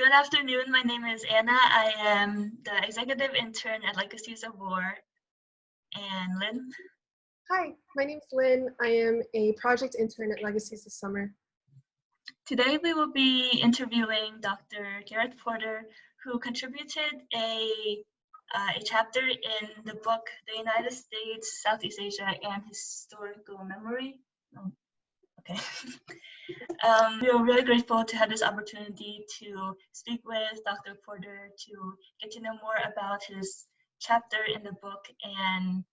Good afternoon. My name is Anna. I am the executive intern at Legacies of War. And Lynn? Hi, my name's Lynn. I am a project intern at Legacies this summer. Today we will be interviewing Dr. Gareth Porter, who contributed a chapter in the book, The United States, Southeast Asia, and Historical Memory. Okay. We are really grateful to have this opportunity to speak with Dr. Porter to get to know more about his chapter in the book and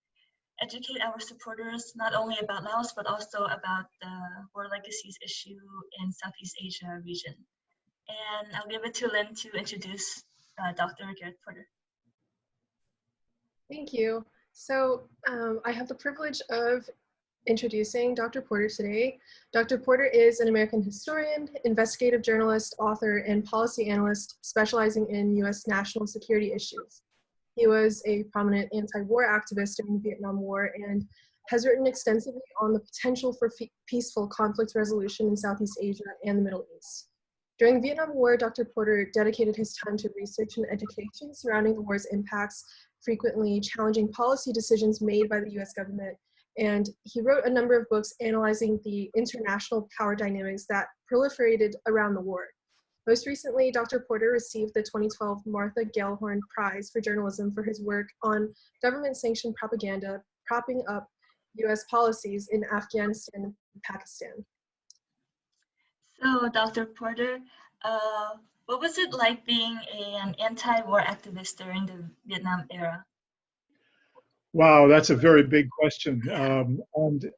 educate our supporters not only about Laos but also about the War Legacies issue in Southeast Asia region. And I'll give it to Lynn to introduce Dr. Gareth Porter. Thank you. So I have the privilege of introducing Dr. Porter today. Dr. Porter is an American historian, investigative journalist, author, and policy analyst specializing in U.S. national security issues. He was a prominent anti-war activist during the Vietnam War and has written extensively on the potential for peaceful conflict resolution in Southeast Asia and the Middle East. During the Vietnam War, Dr. Porter dedicated his time to research and education surrounding the war's impacts, frequently challenging policy decisions made by the U.S. government, and he wrote a number of books analyzing the international power dynamics that proliferated around the war. Most recently, Dr. Porter received the 2012 Martha Gellhorn Prize for Journalism for his work on government-sanctioned propaganda propping up U.S. policies in Afghanistan and Pakistan. So, Dr. Porter, what was it like being an anti-war activist during the Vietnam era? Wow, that's a very big question. And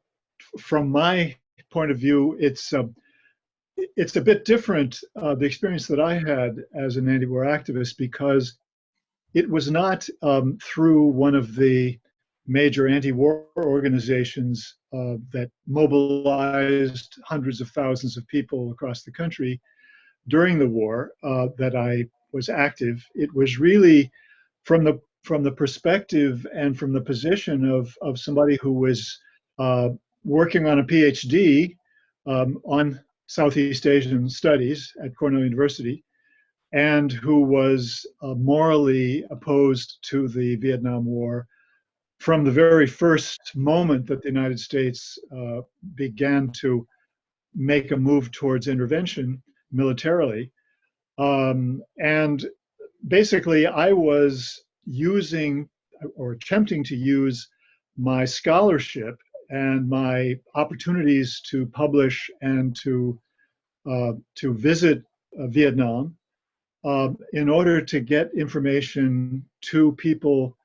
from my point of view, it's a bit different, the experience that I had as an anti-war activist, because it was not through one of the major anti-war organizations that mobilized hundreds of thousands of people across the country during the war that I was active. It was really from the perspective and from the position of somebody who was working on a PhD on Southeast Asian studies at Cornell University, and who was morally opposed to the Vietnam War from the very first moment that the United States began to make a move towards intervention militarily. And basically, I was using or attempting to use my scholarship and my opportunities to publish and to visit Vietnam in order to get information to people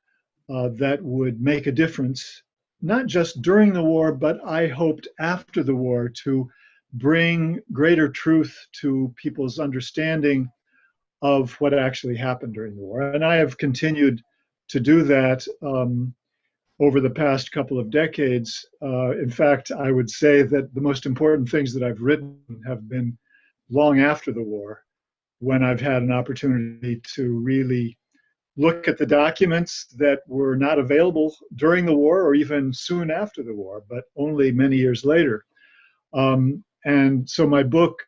that would make a difference, not just during the war, but I hoped after the war, to bring greater truth to people's understanding of what actually happened during the war. And I have continued to do that over the past couple of decades. In fact, I would say that the most important things that I've written have been long after the war, when I've had an opportunity to really look at the documents that were not available during the war or even soon after the war, but only many years later. And so my book,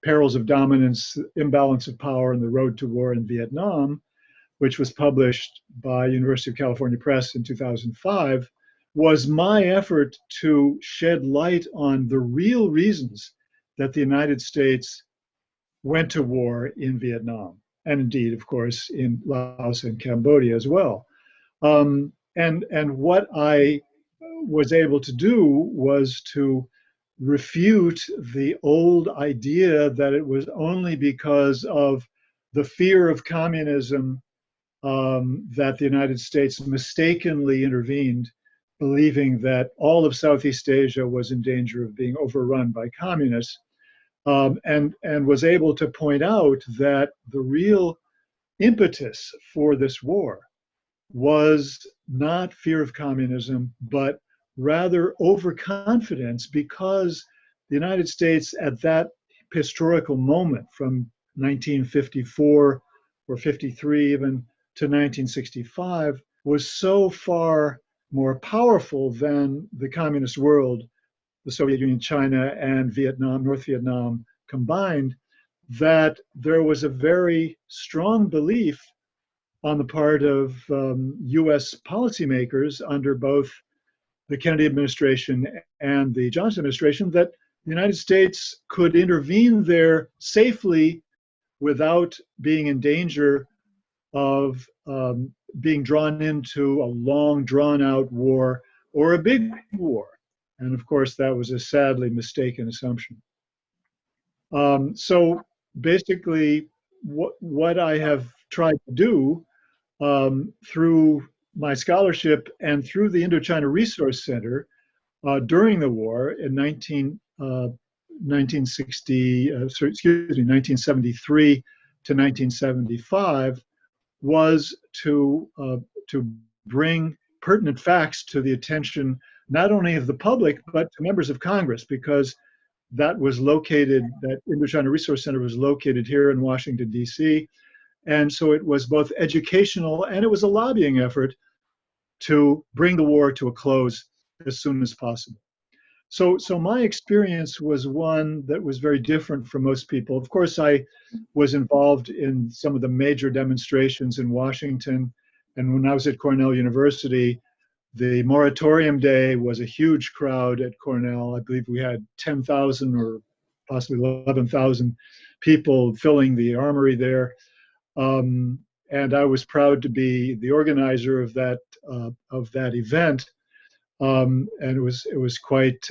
Perils of Dominance, Imbalance of Power and the Road to War in Vietnam, which was published by University of California Press in 2005, was my effort to shed light on the real reasons that the United States went to war in Vietnam, and indeed, of course, in Laos and Cambodia as well. And what I was able to do was to refute the old idea that it was only because of the fear of communism that the United States mistakenly intervened, believing that all of Southeast Asia was in danger of being overrun by communists, and was able to point out that the real impetus for this war was not fear of communism, but rather overconfidence, because the United States at that historical moment, from 1954 or 53 even to 1965, was so far more powerful than the communist world, the Soviet Union, China, and Vietnam, North Vietnam combined, that there was a very strong belief on the part of US policymakers under both the Kennedy administration and the Johnson administration that the United States could intervene there safely without being in danger of being drawn into a long, drawn out war or a big war. And of course, that was a sadly mistaken assumption. So basically, what I have tried to do through my scholarship and through the Indochina Resource Center during the war in 1973 to 1975 was to bring pertinent facts to the attention not only of the public but to members of Congress, because that Indochina Resource Center was located here in Washington, D.C. And so it was both educational and it was a lobbying effort to bring the war to a close as soon as possible. So my experience was one that was very different from most people. Of course, I was involved in some of the major demonstrations in Washington. And when I was at Cornell University, the moratorium day was a huge crowd at Cornell. I believe we had 10,000 or possibly 11,000 people filling the armory there. And I was proud to be the organizer of that event. And it was quite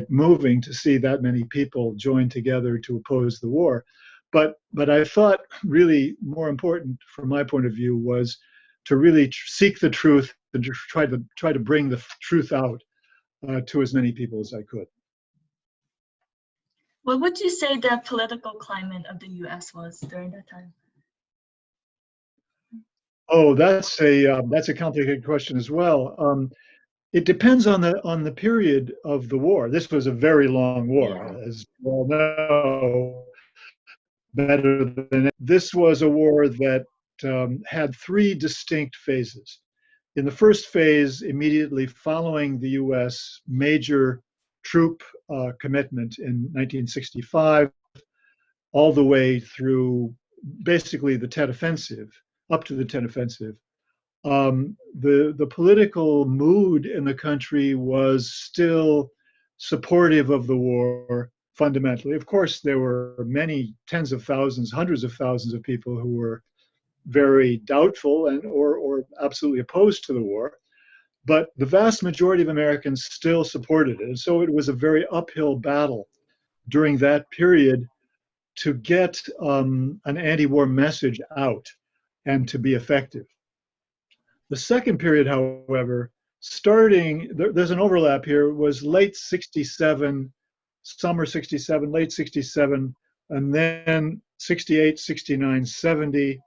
moving to see that many people join together to oppose the war. But I thought really more important from my point of view was to really seek the truth and to try to bring the truth out to as many people as I could. What would you say the political climate of the U.S. was during that time? Oh, that's a complicated question as well. It depends on the period of the war. This was a very long war, as you all know. Better than this was a war that had three distinct phases. In the first phase, immediately following the U.S. major troop commitment in 1965, all the way through basically the Tet Offensive, up to the Tet Offensive, the political mood in the country was still supportive of the war fundamentally. Of course, there were many tens of thousands, hundreds of thousands of people who were very doubtful or absolutely opposed to the war, but the vast majority of Americans still supported it. And so it was a very uphill battle during that period to get an anti-war message out and to be effective. The second period, however, there's an overlap here, was late 67, summer 67, late 67, and then 68, 69, 70,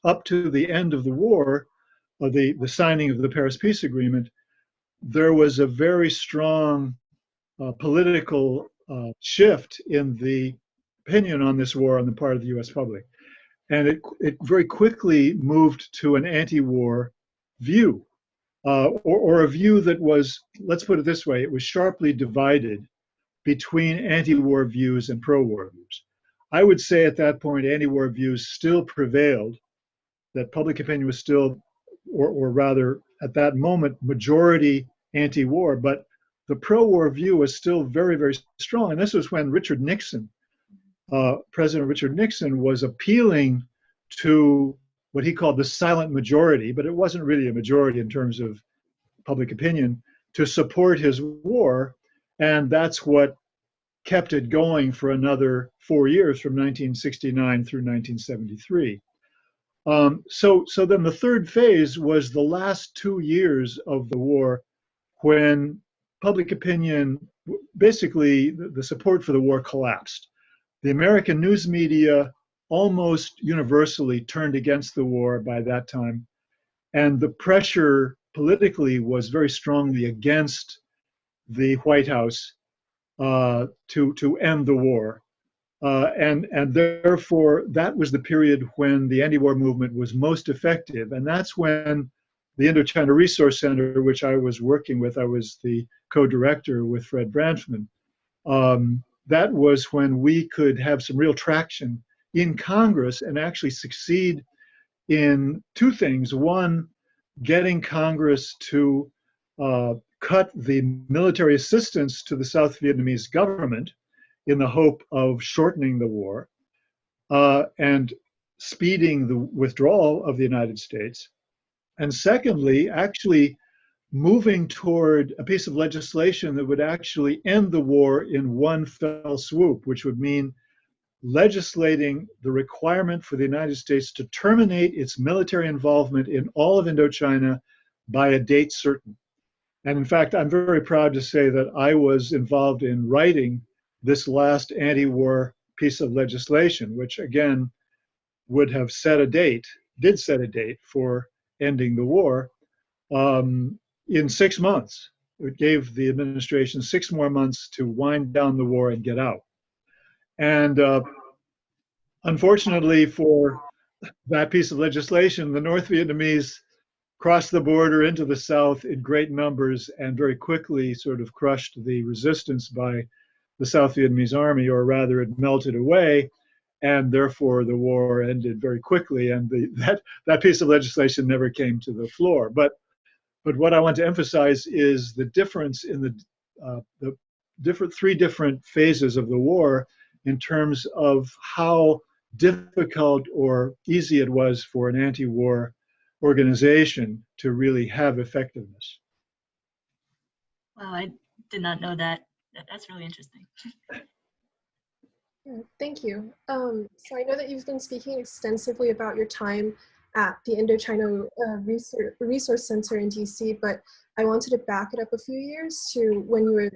up to the end of the war, the signing of the Paris Peace Agreement. There was a very strong political shift in the opinion on this war on the part of the US public. And it very quickly moved to an anti-war view, or a view that was, let's put it this way, it was sharply divided between anti-war views and pro-war views. I would say at that point, anti-war views still prevailed, that public opinion was still, or rather at that moment, majority anti-war, but the pro-war view was still very, very strong. And this was when Richard Nixon, President Richard Nixon, was appealing to what he called the silent majority, but it wasn't really a majority in terms of public opinion, to support his war. And that's what kept it going for another 4 years, from 1969 through 1973. So then the third phase was the last 2 years of the war, when public opinion, basically the support for the war collapsed. The American news media almost universally turned against the war by that time. And the pressure politically was very strongly against the White House to end the war. And therefore, that was the period when the anti-war movement was most effective. And that's when the Indochina Resource Center, which I was working with, I was the co-director with Fred Branchman, that was when we could have some real traction in Congress and actually succeed in two things. One, getting Congress to cut the military assistance to the South Vietnamese government in the hope of shortening the war and speeding the withdrawal of the United States. And secondly, actually moving toward a piece of legislation that would actually end the war in one fell swoop, which would mean legislating the requirement for the United States to terminate its military involvement in all of Indochina by a date certain. And in fact, I'm very proud to say that I was involved in writing this last anti-war piece of legislation, which again would have set a date, did set a date for ending the war in 6 months. It gave the administration 6 more months to wind down the war and get out. And unfortunately for that piece of legislation, the North Vietnamese crossed the border into the South in great numbers and very quickly sort of crushed the resistance by the South Vietnamese army, or rather it melted away, and therefore the war ended very quickly, and that piece of legislation never came to the floor. But what I want to emphasize is the difference in the three different phases of the war in terms of how difficult or easy it was for an anti-war organization to really have effectiveness. Wow, I did not know that. That's really interesting. Yeah, thank you. So I know that you've been speaking extensively about your time at the Indochina Resource Center in DC, but I wanted to back it up a few years to when you were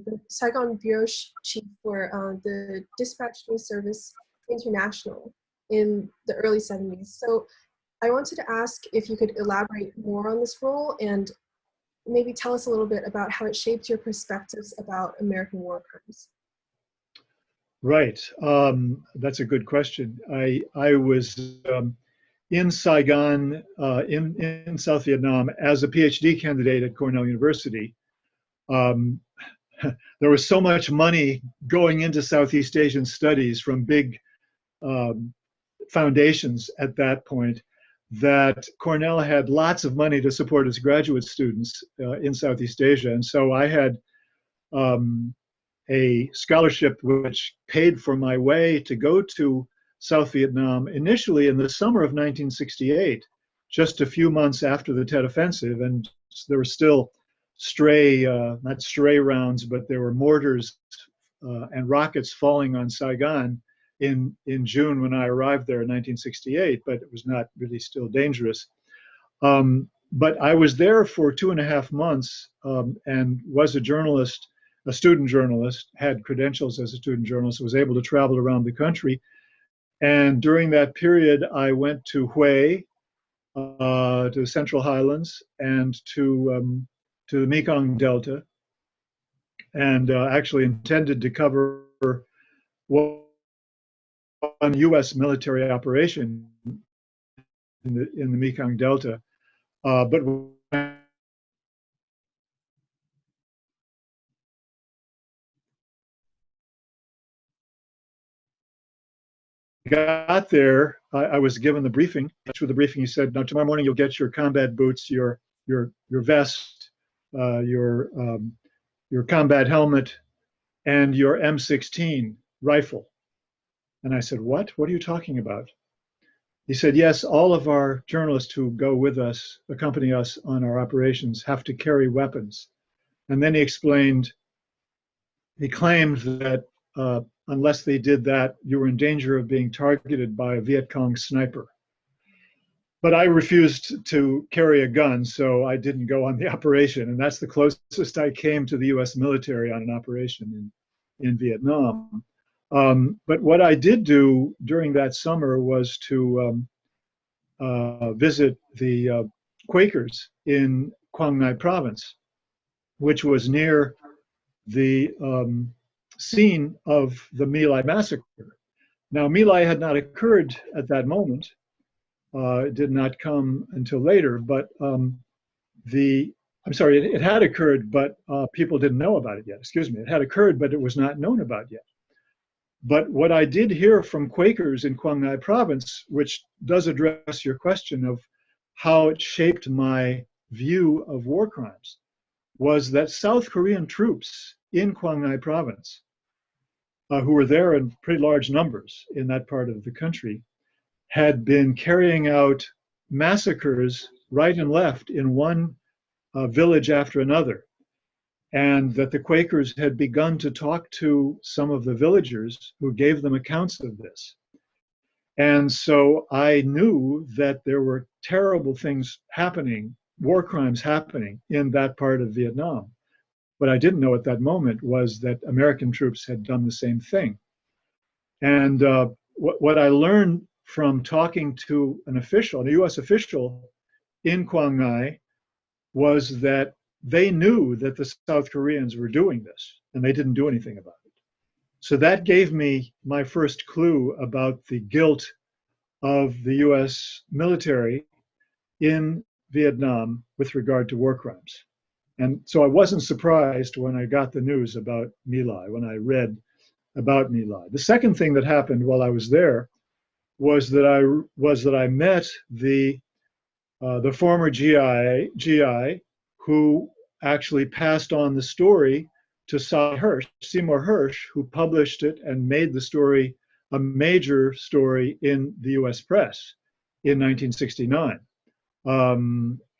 the Saigon Bureau Chief for the Dispatch News Service International in the early 70s. So I wanted to ask if you could elaborate more on this role and maybe tell us a little bit about how it shaped your perspectives about American war crimes. Right. That's a good question. I was in Saigon, in South Vietnam, as a PhD candidate at Cornell University. There was so much money going into Southeast Asian studies from big foundations at that point that Cornell had lots of money to support its graduate students in Southeast Asia. And so I had a scholarship which paid for my way to go to South Vietnam initially in the summer of 1968, just a few months after the Tet Offensive. And there were still not stray rounds, but there were mortars and rockets falling on Saigon in June when I arrived there in 1968, but it was not really still dangerous. But I was there for 2.5 months and was a journalist, a student journalist, had credentials as a student journalist, was able to travel around the country. And during that period, I went to Hue, to the Central Highlands, and to the Mekong Delta, and actually intended to cover one U.S. military operation in the Mekong Delta, but when I got there, I was given the briefing. Through the briefing, he said, "Now tomorrow morning you'll get your combat boots, your vest, your combat helmet, and your M16 rifle." And I said, "What? What are you talking about?" He said, "Yes, all of our journalists who go with us, accompany us on our operations, have to carry weapons." And then he claimed that unless they did that, you were in danger of being targeted by a Viet Cong sniper. But I refused to carry a gun, so I didn't go on the operation. And that's the closest I came to the US military on an operation in Vietnam. But what I did do during that summer was to visit the Quakers in Quang Ngai province, which was near the scene of the My Lai massacre. Now, My Lai had not occurred at that moment. It did not come until later, but it had occurred, but people didn't know about it yet. Excuse me, it had occurred, but it was not known about yet. But what I did hear from Quakers in Quang Ngai province, which does address your question of how it shaped my view of war crimes, was that South Korean troops in Quang Ngai province, who were there in pretty large numbers in that part of the country, had been carrying out massacres right and left in one village after another, and that the Quakers had begun to talk to some of the villagers who gave them accounts of this. And so I knew that there were terrible things happening, war crimes happening in that part of Vietnam. What I didn't know at that moment was that American troops had done the same thing. And what I learned from talking to an official, a US official in Quang Ngai, was that they knew that the South Koreans were doing this and they didn't do anything about it. So that gave me my first clue about the guilt of the US military in Vietnam with regard to war crimes. And so I wasn't surprised when I got the news about My Lai, when I read about My Lai. The second thing that happened while I was there was that I met the former GI who actually passed on the story to Seymour Hersh, who published it and made the story a major story in the US press in 1969.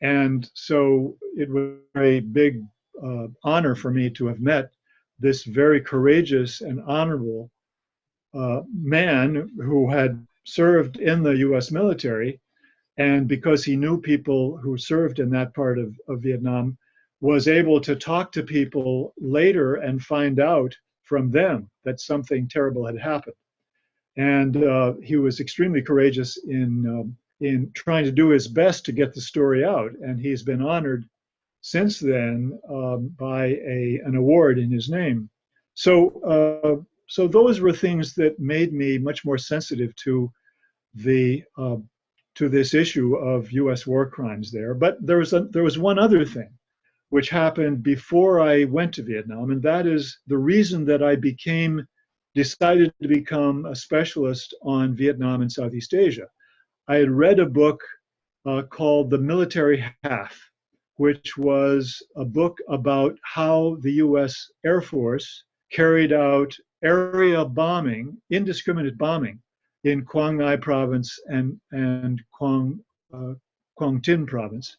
And so it was a big honor for me to have met this very courageous and honorable man who had served in the US military, and because he knew people who served in that part of Vietnam, was able to talk to people later and find out from them that something terrible had happened. And he was extremely courageous in trying to do his best to get the story out. And he's been honored since then by an award in his name. So those were things that made me much more sensitive to this issue of U.S. war crimes there. But there was one other thing which happened before I went to Vietnam, and that is the reason that I decided to become a specialist on Vietnam and Southeast Asia. I had read a book called The Military Half, which was a book about how the U.S. Air Force carried out area bombing, indiscriminate bombing, in Quang Ngai province and Quang Tin province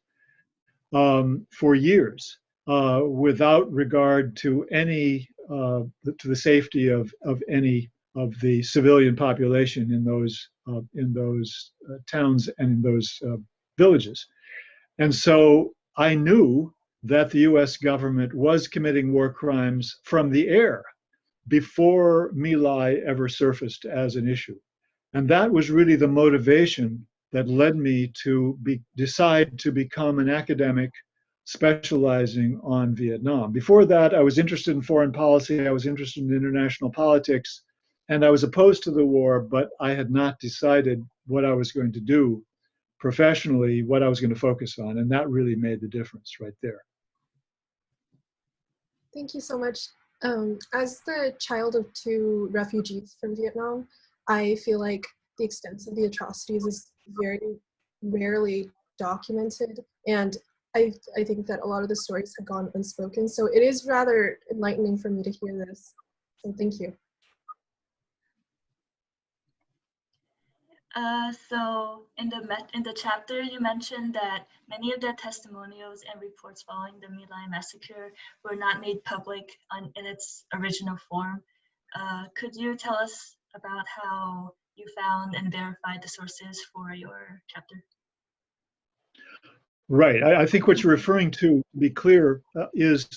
for years, without regard to to the safety of any of the civilian population in those towns and in those villages. And so I knew that the U.S. government was committing war crimes from the air before My Lai ever surfaced as an issue. And that was really the motivation that led me to decide to become an academic specializing on Vietnam. Before that, I was interested in foreign policy, I was interested in international politics, and I was opposed to the war, but I had not decided what I was going to do professionally, what I was going to focus on, and that really made the difference right there. Thank you so much. As the child of two refugees from Vietnam, I feel like the extent of the atrocities is very rarely documented, and I think that a lot of the stories have gone unspoken. So it is rather enlightening for me to hear this. So thank you. So in the chapter, you mentioned that many of the testimonials and reports following the My Lai massacre were not made public in its original form. Could you tell us about how you found and verified the sources for your chapter? Right. I think what you're referring to be clear, is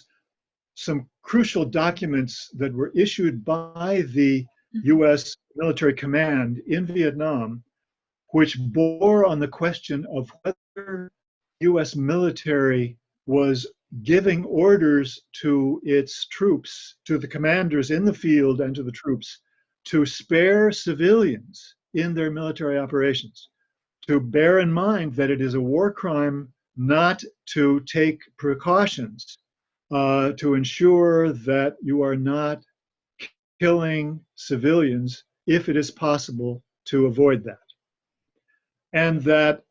some crucial documents that were issued by the U.S. military command in Vietnam, which bore on the question of whether U.S. military was giving orders to its troops, to the commanders in the field and to the troops, to spare civilians in their military operations, to bear in mind that it is a war crime not to take precautions to ensure that you are not killing civilians if it is possible to avoid that. And that,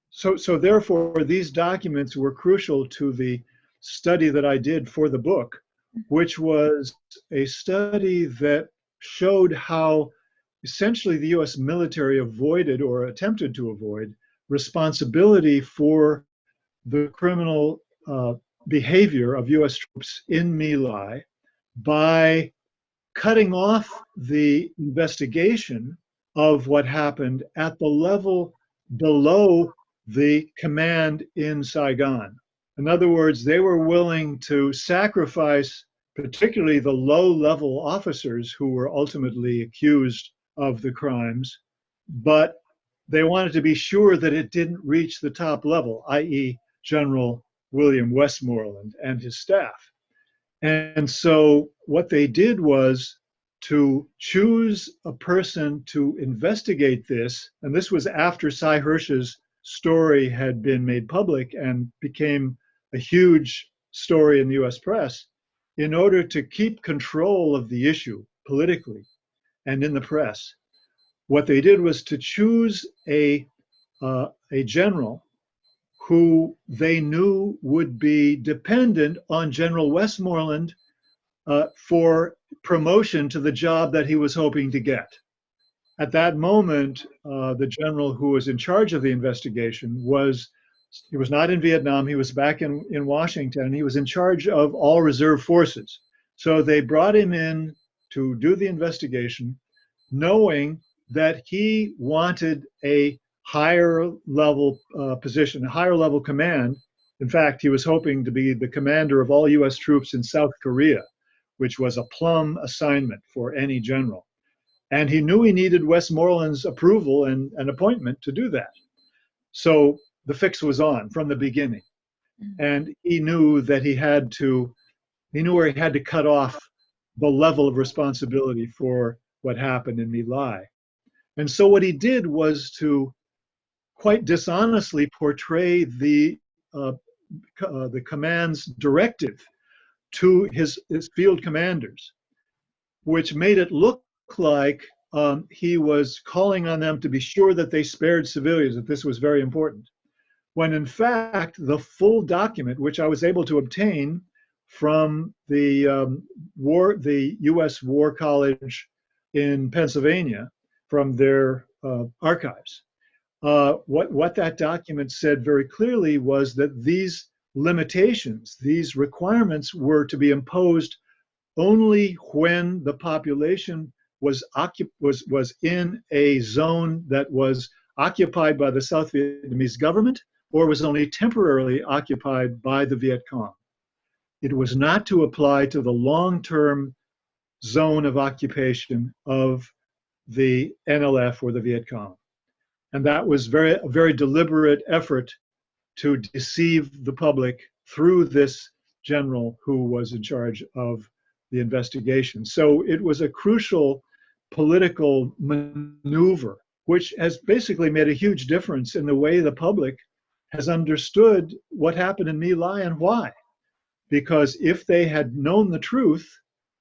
so therefore, these documents were crucial to the study that I did for the book, which was a study that showed how essentially the US military avoided or attempted to avoid responsibility for the criminal behavior of US troops in My Lai by cutting off the investigation of what happened at the level below the command in Saigon. In other words, they were willing to sacrifice particularly the low-level officers who were ultimately accused of the crimes, but they wanted to be sure that it didn't reach the top level, i.e. General William Westmoreland and his staff. And so what they did was to choose a person to investigate this, and this was after Cy Hirsch's story had been made public and became a huge story in the US press, in order to keep control of the issue politically and in the press. What they did was to choose a general who they knew would be dependent on General Westmoreland for promotion to the job that he was hoping to get. At that moment, the general who was in charge of the investigation he was not in Vietnam, he was back in Washington, he was in charge of all reserve forces. So they brought him in to do the investigation, knowing that he wanted a higher level position, a higher level command. In fact, he was hoping to be the commander of all US troops in South Korea, which was a plum assignment for any general. And he knew he needed Westmoreland's approval and an appointment to do that. So the fix was on from the beginning. And he knew that he knew where he had to cut off the level of responsibility for what happened in My Lai. And so what he did was to quite dishonestly portray the command's directive to his field commanders, which made it look like he was calling on them to be sure that they spared civilians, that this was very important. When in fact, the full document, which I was able to obtain from the US War College in Pennsylvania, from their archives, what that document said very clearly was that these limitations, these requirements were to be imposed only when the population was in a zone that was occupied by the South Vietnamese government or was only temporarily occupied by the Viet Cong. It was not to apply to the long-term zone of occupation of the NLF or the Viet Cong. And that was a very deliberate effort to deceive the public through this general who was in charge of the investigation. So it was a crucial political maneuver, which has basically made a huge difference in the way the public has understood what happened in My Lai and why. Because if they had known the truth,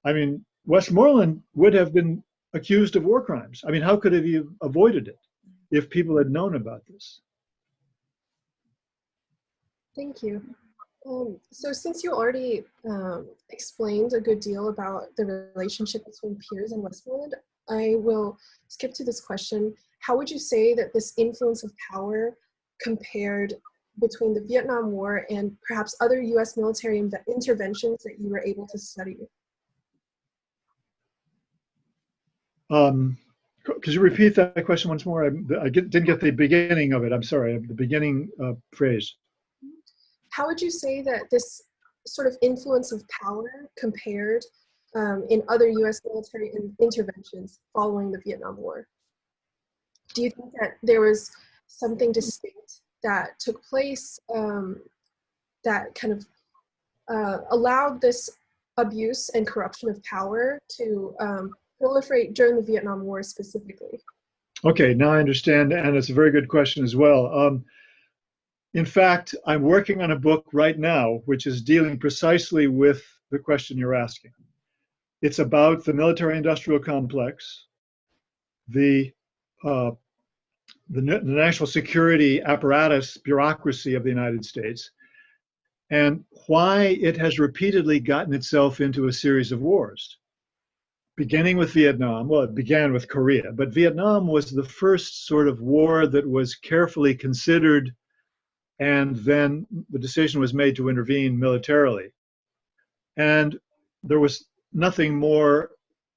I mean, Westmoreland would have been accused of war crimes. I mean, how could have you avoided it if people had known about this? Thank you. So since you already explained a good deal about the relationship between Piers and Westmoreland, I will skip to this question. How would you say that this influence of power compared between the Vietnam War and perhaps other US military interventions that you were able to study? Could you repeat that question once more? I didn't get the beginning of it. I'm sorry, the beginning phrase. How would you say that this sort of influence of power compared in other US military interventions following the Vietnam War? Do you think that there was something distinct that took place that kind of allowed this abuse and corruption of power to proliferate during the Vietnam War specifically? Okay, now I understand, and it's a very good question as well. In fact, I'm working on a book right now which is dealing precisely with the question you're asking. It's about the military-industrial complex, the the national security apparatus, bureaucracy of the United States, and why it has repeatedly gotten itself into a series of wars, beginning with Vietnam. Well, it began with Korea, but Vietnam was the first sort of war that was carefully considered, and then the decision was made to intervene militarily. And there was nothing more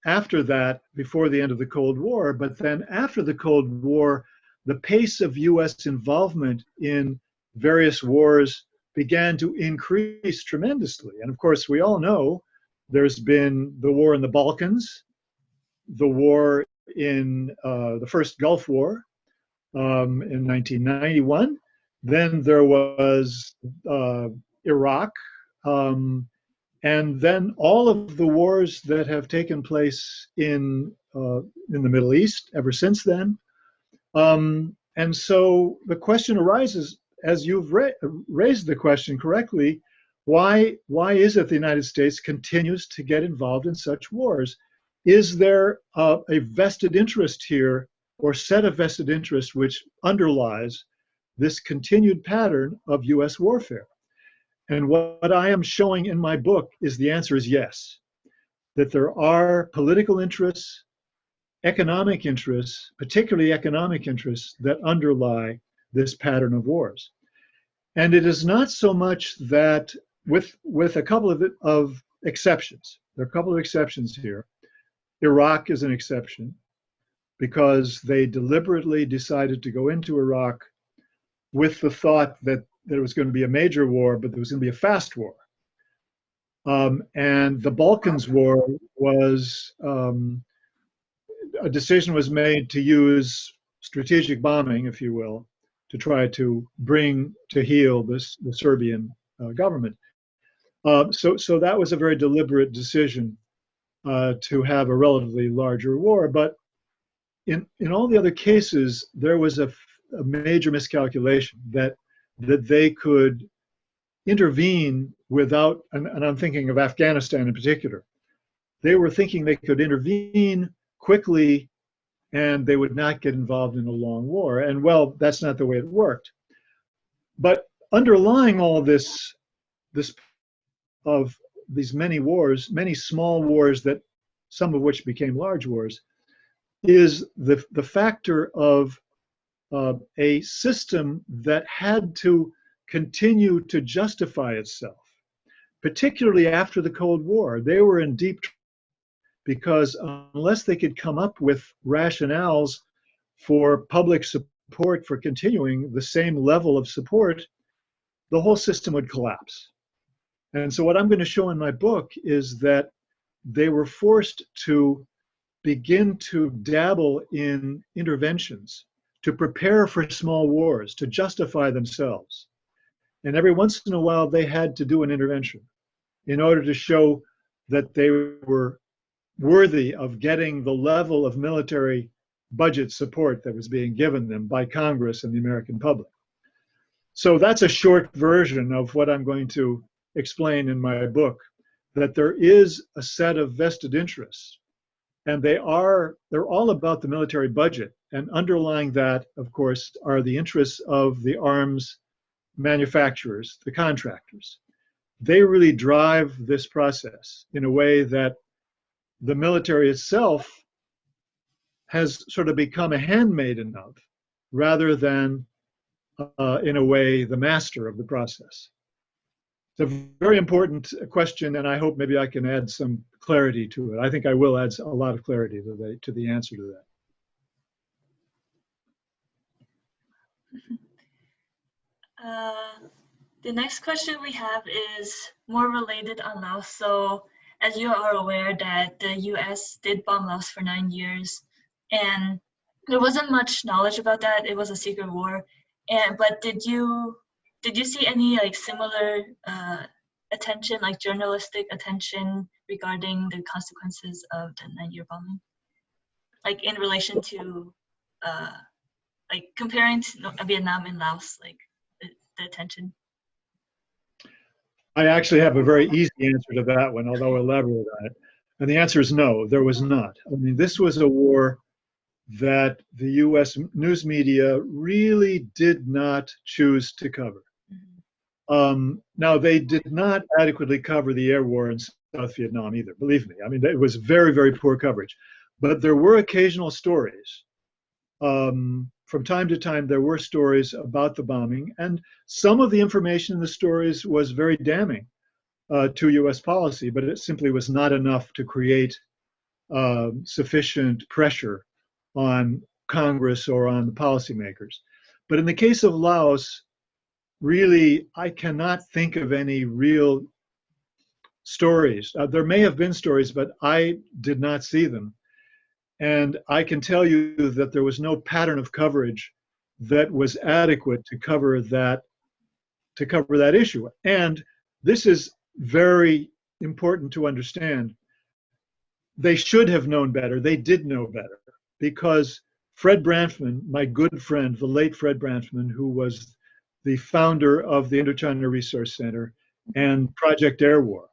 after that, before the end of the Cold War. But then after the Cold War, the pace of US involvement in various wars began to increase tremendously. And of course, we all know there's been the war in the Balkans, the war in the first Gulf War in 1991. Then there was Iraq, and then all of the wars that have taken place in the Middle East ever since then. And so the question arises, as you've raised the question correctly, why is it the United States continues to get involved in such wars? Is there a vested interest here, or set of vested interests, which underlies this continued pattern of US warfare? And what I am showing in my book is the answer is yes, that there are political interests, economic interests, particularly economic interests, that underlie this pattern of wars. And it is not so much that, with a couple of exceptions. There are a couple of exceptions here. Iraq is an exception because they deliberately decided to go into Iraq with the thought that there was going to be a major war, but there was going to be a fast war. And the Balkans War was, a decision was made to use strategic bombing, if you will, to try to bring to heel the Serbian government. So that was a very deliberate decision to have a relatively larger war. But in all the other cases, there was a major miscalculation that they could intervene without, and I'm thinking of Afghanistan in particular. They were thinking they could intervene quickly and they would not get involved in a long war. And well, that's not the way it worked. But underlying all this of these many wars, many small wars, that some of which became large wars, is the factor of a system that had to continue to justify itself, particularly after the Cold War. They were in deep trouble because unless they could come up with rationales for public support for continuing the same level of support, the whole system would collapse. And so what I'm going to show in my book is that they were forced to begin to dabble in interventions to prepare for small wars, to justify themselves. And every once in a while, they had to do an intervention in order to show that they were worthy of getting the level of military budget support that was being given them by Congress and the American public. So that's a short version of what I'm going to explain in my book, that there is a set of vested interests, and they're all about the military budget. And underlying that, of course, are the interests of the arms manufacturers, the contractors. They really drive this process in a way that the military itself has sort of become a handmaiden of, rather than, in a way, the master of the process. It's a very important question, and I hope maybe I can add some clarity to it. I think I will add a lot of clarity to the answer to that. The next question we have is more related on Laos. So, as you are aware that the US did bomb Laos for 9 years, and there wasn't much knowledge about that. It was a secret war. But did you see any like similar attention, like journalistic attention regarding the consequences of the 9-year bombing? Like in relation to like comparing to Vietnam and Laos, like the attention? I actually have a very easy answer to that one, although elaborate on it. And the answer is no, there was not. I mean, this was a war that the US news media really did not choose to cover. Now, they did not adequately cover the air war in South Vietnam either, believe me. I mean, it was very, very poor coverage. But there were occasional stories. From time to time, there were stories about the bombing, and some of the information in the stories was very damning to US policy, but it simply was not enough to create sufficient pressure on Congress or on the policymakers. But in the case of Laos, really, I cannot think of any real stories. There may have been stories, but I did not see them. And I can tell you that there was no pattern of coverage that was adequate to cover that issue. And this is very important to understand. They should have known better. They did know better because Fred Branfman, my good friend, the late Fred Branfman, who was the founder of the Indochina Resource Center and Project Air War,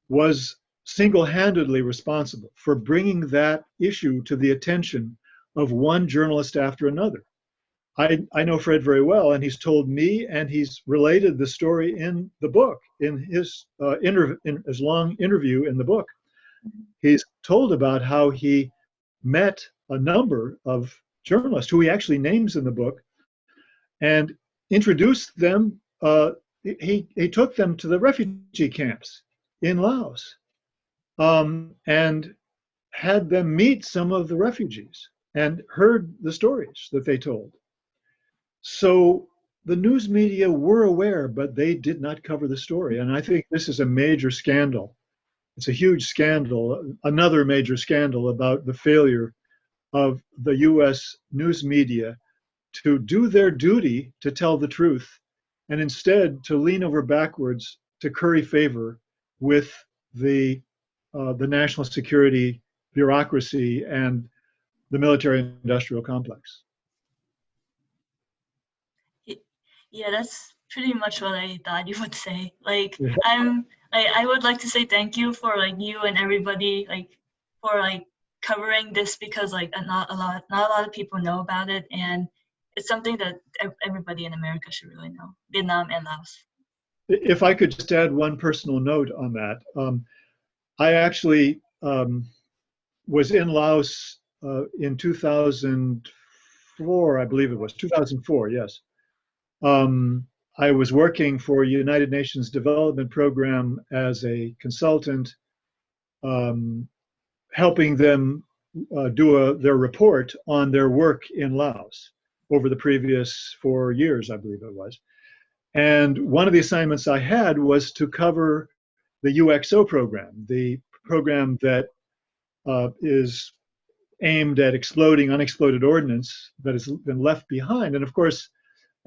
was single-handedly responsible for bringing that issue to the attention of one journalist after another. I know Fred very well, and he's told me, and he's related the story in the book, in his long interview in the book. He's told about how he met a number of journalists who he actually names in the book and introduced them. He took them to the refugee camps in Laos and had them meet some of the refugees and heard the stories that they told. So the news media were aware, but they did not cover the story. And I think this is a major scandal. It's a huge scandal, another major scandal about the failure of the US news media to do their duty to tell the truth and instead to lean over backwards to curry favor with the national security bureaucracy and the military industrial complex. Yeah, that's pretty much what I thought you would say. Like, Yeah. I would like to say thank you for like you and everybody for covering this because not a lot of people know about it, and it's something that everybody in America should really know. Vietnam and Laos. If I could just add one personal note on that, I actually was in Laos in 2004, I believe it was 2004. Yes. I was working for United Nations Development Program as a consultant, helping them do their report on their work in Laos over the previous 4 years, I believe it was. And one of the assignments I had was to cover the UXO program, the program that is aimed at exploding unexploded ordnance that has been left behind. And of course,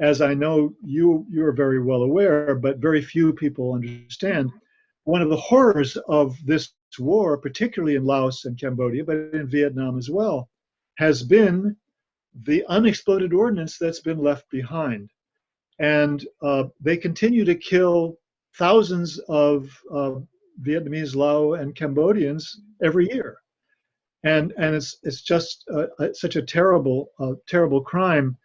as I know you're very well aware, but very few people understand, one of the horrors of this war, particularly in Laos and Cambodia, but in Vietnam as well, has been the unexploded ordnance that's been left behind. And they continue to kill thousands of Vietnamese, Lao, and Cambodians every year. And it's just such a terrible crime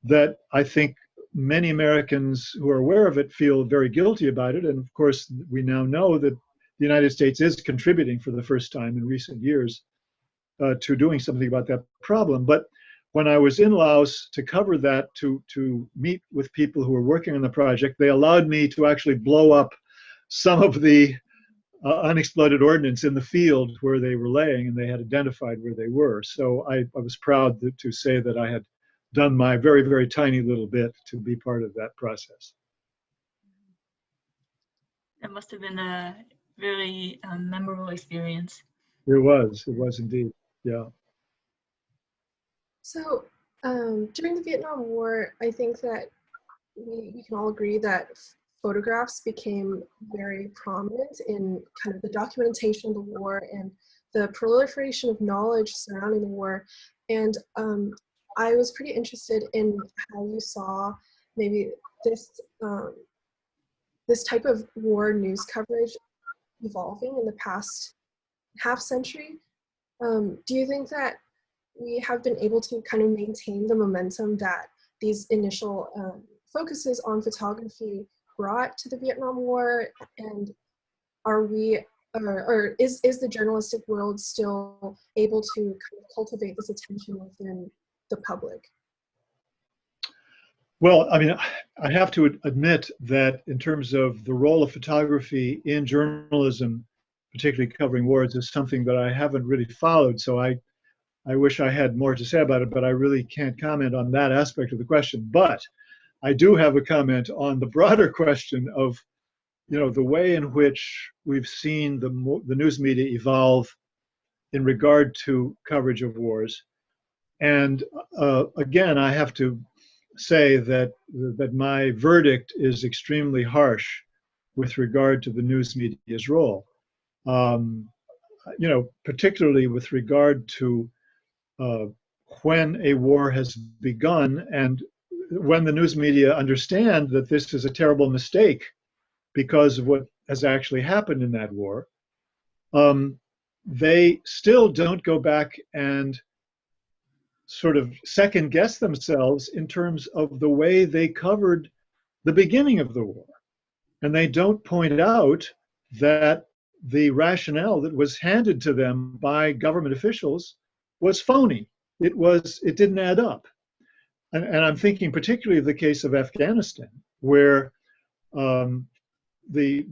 that I think many Americans who are aware of it feel very guilty about it. And of course, we now know that the United States is contributing for the first time in recent years to doing something about that problem. But when I was in Laos to cover that, to meet with people who were working on the project, they allowed me to actually blow up some of the unexploded ordnance in the field where they were laying, and they had identified where they were. So I was proud to say that I had done my very, very tiny little bit to be part of that process. It must have been a very memorable experience. It was indeed, yeah. So during the Vietnam War, I think that we can all agree that photographs became very prominent in kind of the documentation of the war and the proliferation of knowledge surrounding the war. And I was pretty interested in how you saw maybe this this type of war news coverage evolving in the past half century. Do you think that we have been able to kind of maintain the momentum that these initial focuses on photography brought to the Vietnam War? And are we, or is the journalistic world still able to kind of cultivate this attention within the public? Well, I mean, I have to admit that in terms of the role of photography in journalism, particularly covering wars, is something that I haven't really followed. So I wish I had more to say about it, but I really can't comment on that aspect of the question. But I do have a comment on the broader question of, the way in which we've seen the news media evolve in regard to coverage of wars. And again, I have to say that my verdict is extremely harsh with regard to the news media's role. Particularly with regard to uh, when a war has begun and when the news media understand that this is a terrible mistake because of what has actually happened in that war, they still don't go back and sort of second guess themselves in terms of the way they covered the beginning of the war. And they don't point out that the rationale that was handed to them by government officials was phony. It didn't add up. And I'm thinking particularly of the case of Afghanistan, where um, the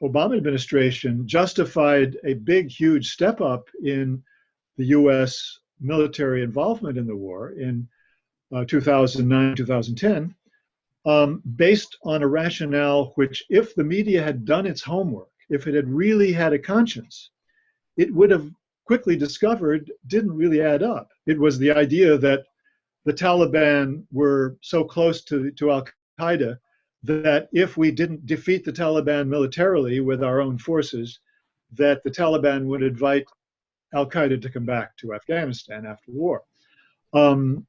Obama administration justified a big, huge step up in the U.S. military involvement in the war in 2009, 2010, based on a rationale which, if the media had done its homework, if it had really had a conscience, it would have quickly discovered didn't really add up. It was the idea that the Taliban were so close to Al Qaeda that if we didn't defeat the Taliban militarily with our own forces, that the Taliban would invite Al Qaeda to come back to Afghanistan after the war. And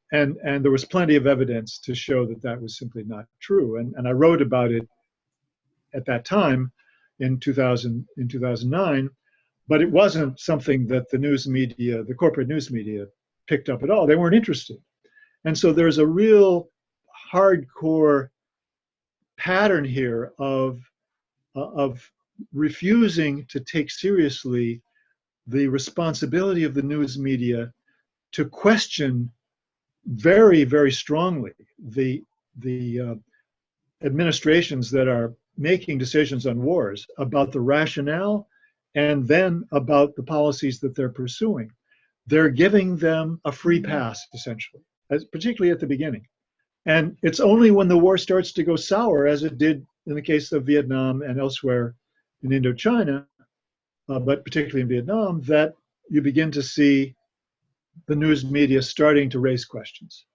there was plenty of evidence to show that that was simply not true. And I wrote about it at that time in 2009, but it wasn't something that the news media, the corporate news media, picked up at all. They weren't interested. And so there's a real hardcore pattern here of refusing to take seriously the responsibility of the news media to question very, very strongly the administrations that are making decisions on wars about the rationale and then about the policies that they're pursuing. They're giving them a free pass, essentially, particularly at the beginning. And it's only when the war starts to go sour, as it did in the case of Vietnam and elsewhere in Indochina, but particularly in Vietnam, that you begin to see the news media starting to raise questions.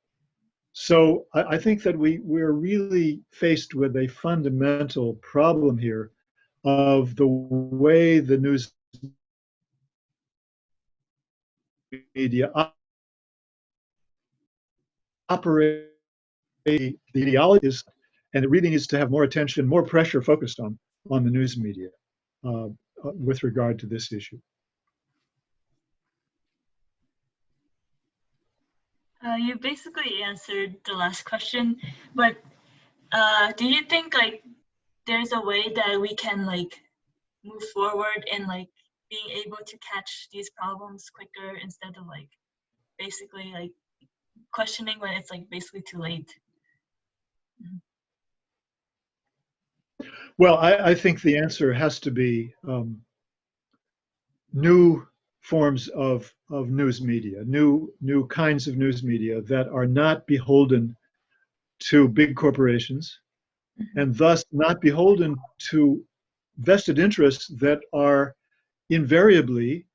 So I think that we're really faced with a fundamental problem here of the way the news media operate, the ideologies, and it really needs to have more attention, more pressure focused on the news media with regard to this issue. You basically answered the last question, but do you think like there's a way that we can like move forward in like being able to catch these problems quicker instead of like basically like questioning when it's like basically too late? Well, I think the answer has to be new forms of news media, new kinds of news media that are not beholden to big corporations and thus not beholden to vested interests that are invariably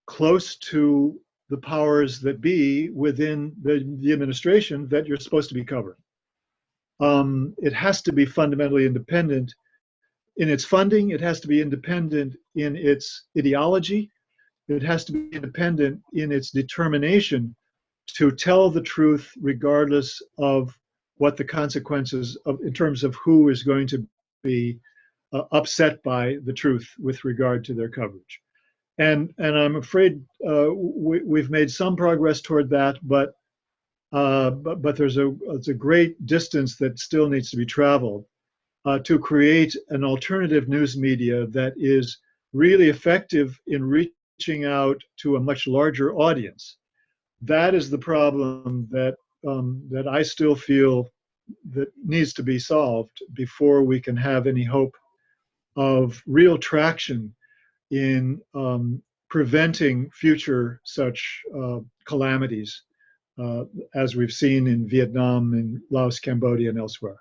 close to the powers that be within the administration that you're supposed to be covering. It has to be fundamentally independent in its funding. It has to be independent in its ideology. It has to be independent in its determination to tell the truth regardless of what the consequences of, in terms of who is going to be upset by the truth with regard to their coverage. and I'm afraid we've made some progress toward that, but there's a great distance that still needs to be traveled to create an alternative news media that is really effective in reaching out to a much larger audience. That is the problem that I still feel that needs to be solved before we can have any hope of real traction in preventing future such calamities, as we've seen in Vietnam and Laos, Cambodia, and elsewhere.